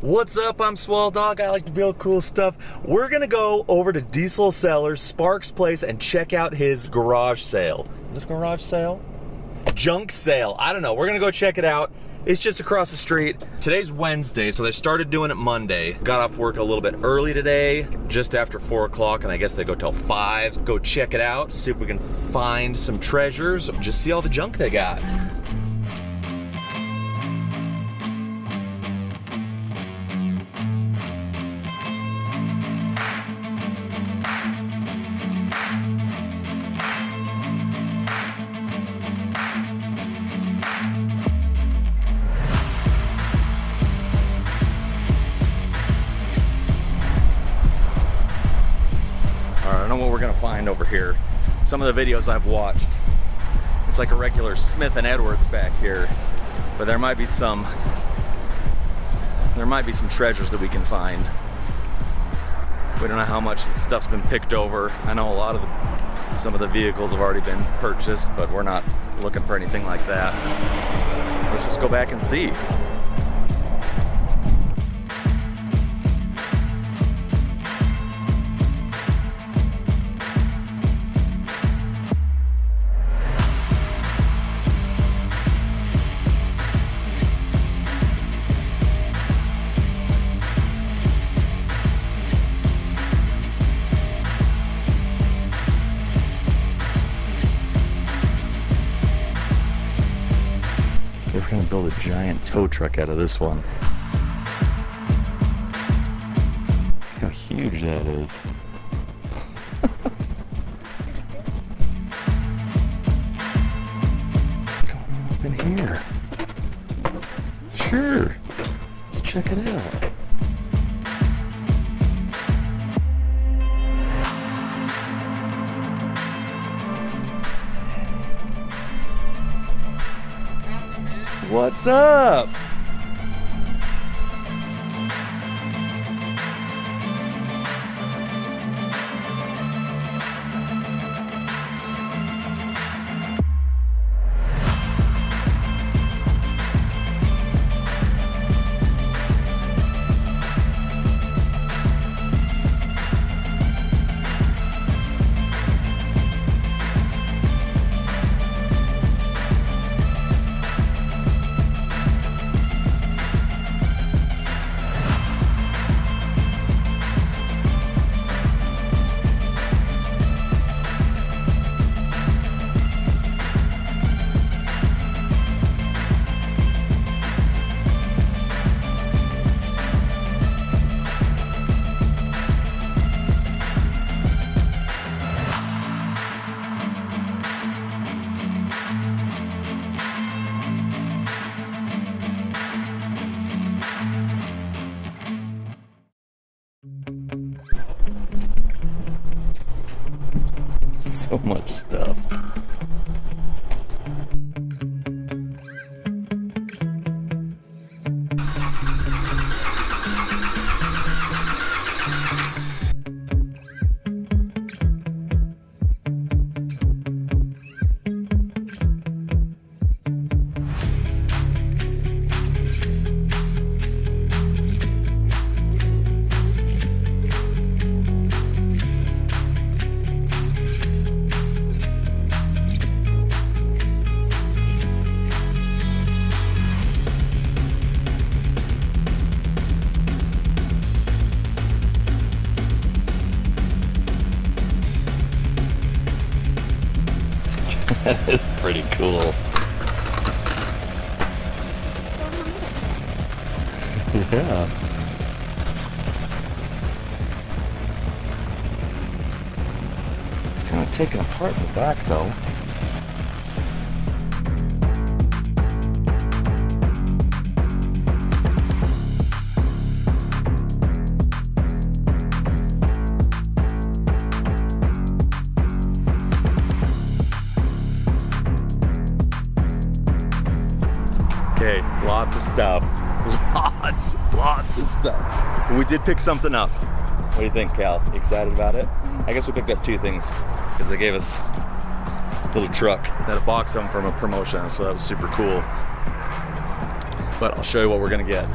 What's up? I'm Swell Dog. I like to build cool stuff. We're gonna go over to Diesel Seller's Sparks Place and check out his garage sale. Is it a garage sale? Junk sale. I don't know. We're gonna go check it out. It's just across the street. Today's Wednesday, so they started doing it Monday. Got off work a little bit early today, just after 4 o'clock, and I guess they go till 5. Go check it out, see if we can find some treasures, just see all the junk they got. What we're gonna find over here. Some of the videos I've watched, it's like a regular Smith and Edwards back here, but there might be some treasures that we can find. We don't know how much stuff's been picked over. I know some of the vehicles have already been purchased, but we're not looking for anything like that. Let's just go back and see. We're gonna build a giant tow truck out of this one. Look how huge that is. Come up in here. Sure. Let's check it out. What's up? So much stuff. That is pretty cool. Yeah. It's kind of taken apart in the back though. Okay, lots of stuff. Lots of stuff. But we did pick something up. What do you think, Cal? You excited about it? I guess we picked up 2 things because they gave us a little truck that a box of them from a promotion, so that was super cool. But I'll show you what we're gonna get.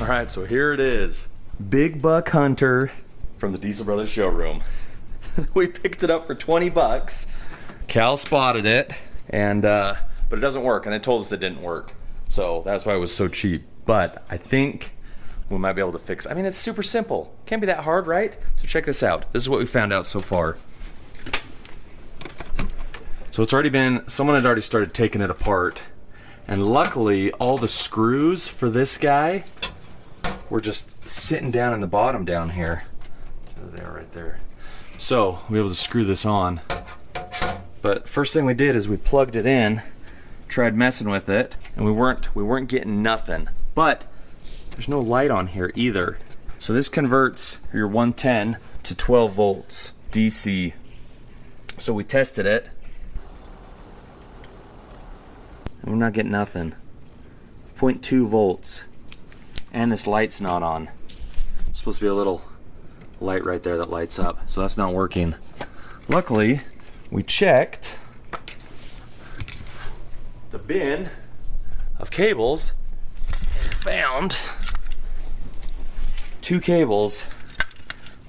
right, so here it is. Big Buck Hunter from the Diesel Brothers showroom. We picked it up for 20 bucks. Cal spotted it, and but it doesn't work, and they told us it didn't work. So that's why it was so cheap. But I think we might be able to fix it. I mean, it's super simple. Can't be that hard, right? So check this out. This is what we found out so far. So it's already been, someone had already started taking it apart. And luckily, all the screws for this guy were just sitting down in the bottom down here. So they're right there. So we'll be able to screw this on. But first thing we did is we plugged it in, tried messing with it, and we weren't getting nothing. But there's no light on here either. So this converts your 110 to 12 volts DC. So we tested it, and we're not getting nothing. 0.2 volts. And this light's not on. It's supposed to be a little light right there that lights up, so that's not working. Luckily, we checked the bin of cables and found 2 cables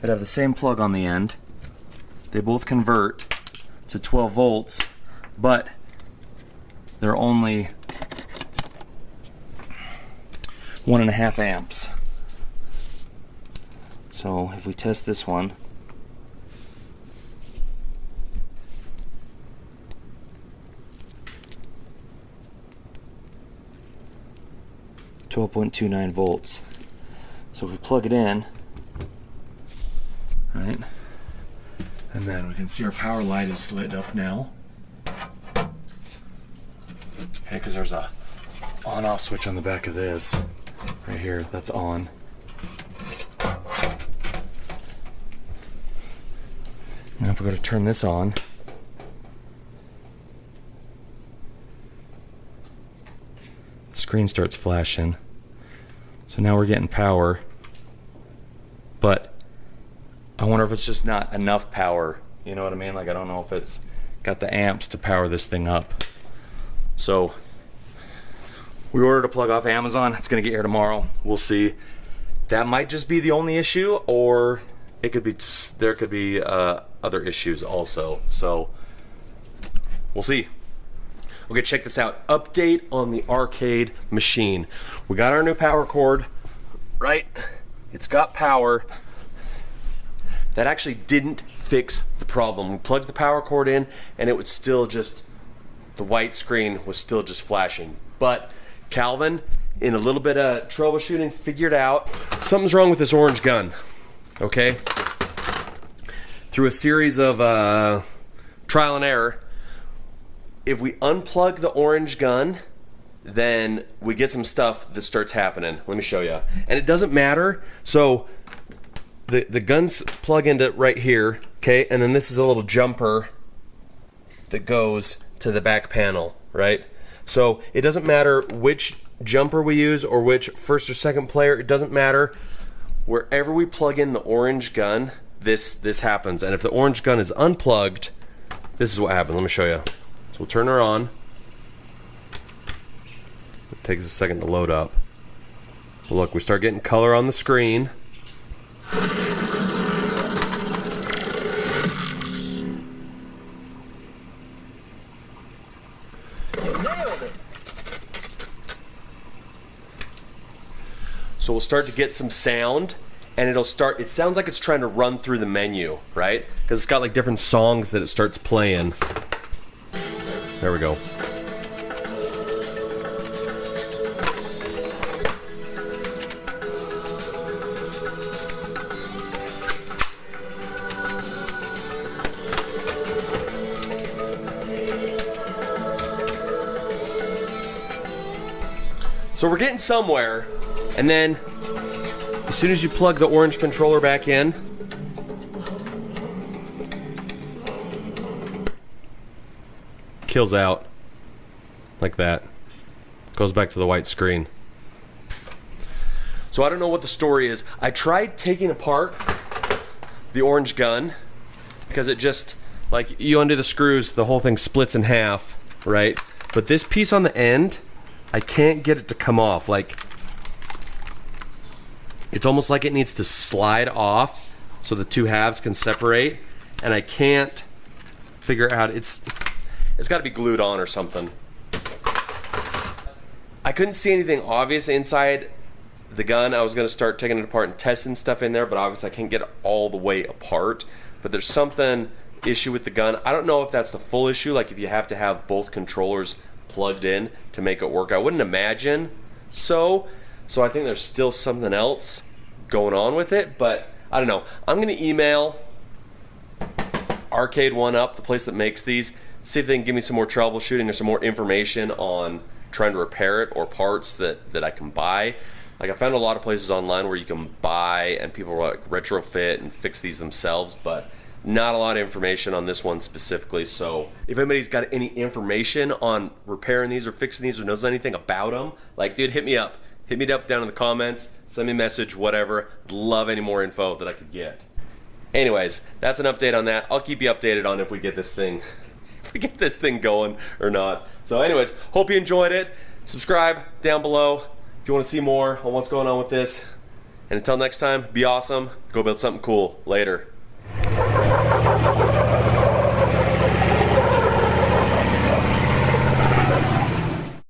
that have the same plug on the end. They both convert to 12 volts, but they're only 1.5 amps. So if we test this one, .29 volts. So if we plug it in, right, and then we can see our power light is lit up now. Okay, because there's a on-off switch on the back of this right here. That's on. Now if we go to turn this on, the screen starts flashing. So now we're getting power, but I wonder if it's just not enough power. You know what I mean? Like, I don't know if it's got the amps to power this thing up. So we ordered a plug off Amazon. It's gonna get here tomorrow. We'll see. That might just be the only issue, or it could be, there could be other issues also. So we'll see. Okay, check this out. Update on the arcade machine. We got our new power cord, right? It's got power. That actually didn't fix the problem. We plugged the power cord in and it was still just, the white screen was still just flashing. But Calvin, in a little bit of troubleshooting, figured out something's wrong with this orange gun, okay? Through a series of trial and error, if we unplug the orange gun, then we get some stuff that starts happening. Let me show you. And it doesn't matter. So the guns plug into right here, okay? And then this is a little jumper that goes to the back panel, right? So it doesn't matter which jumper we use or which first or second player. It doesn't matter. Wherever we plug in the orange gun, this happens. And if the orange gun is unplugged, this is what happens. Let me show you. We'll turn her on. It takes a second to load up. So look, we start getting color on the screen. So we'll start to get some sound, and it'll start, it sounds like it's trying to run through the menu, right? Because it's got like different songs that it starts playing. There we go. So we're getting somewhere, and then as soon as you plug the orange controller back in, kills out like that. Goes back to the white screen. So I don't know what the story is. I tried taking apart the orange gun because it just, like, you undo the screws, the whole thing splits in half, right? But this piece on the end, I can't get it to come off. Like, It's almost like it needs to slide off so the two halves can separate, and I can't figure out, it's got to be glued on or something. I couldn't see anything obvious inside the gun. I was going to start taking it apart and testing stuff in there, but obviously I can't get it all the way apart. But there's something issue with the gun. I don't know if that's the full issue, like if you have to have both controllers plugged in to make it work. I wouldn't imagine so I think there's still something else going on with it, but I don't know. I'm going to email Arcade One Up, the place that makes these, see if they can give me some more troubleshooting or some more information on trying to repair it or parts that I can buy. Like I found a lot of places online where you can buy and people will like retrofit and fix these themselves, but not a lot of information on this one specifically. So if anybody's got any information on repairing these or fixing these or knows anything about them, like dude, hit me up. Hit me up down in the comments, send me a message, whatever. I'd love any more info that I could get. Anyways, that's an update on that. I'll keep you updated on if we get this thing going or not. So anyways, hope you enjoyed it. Subscribe down below if you want to see more on what's going on with this. And until next time, be awesome. Go build something cool. Later.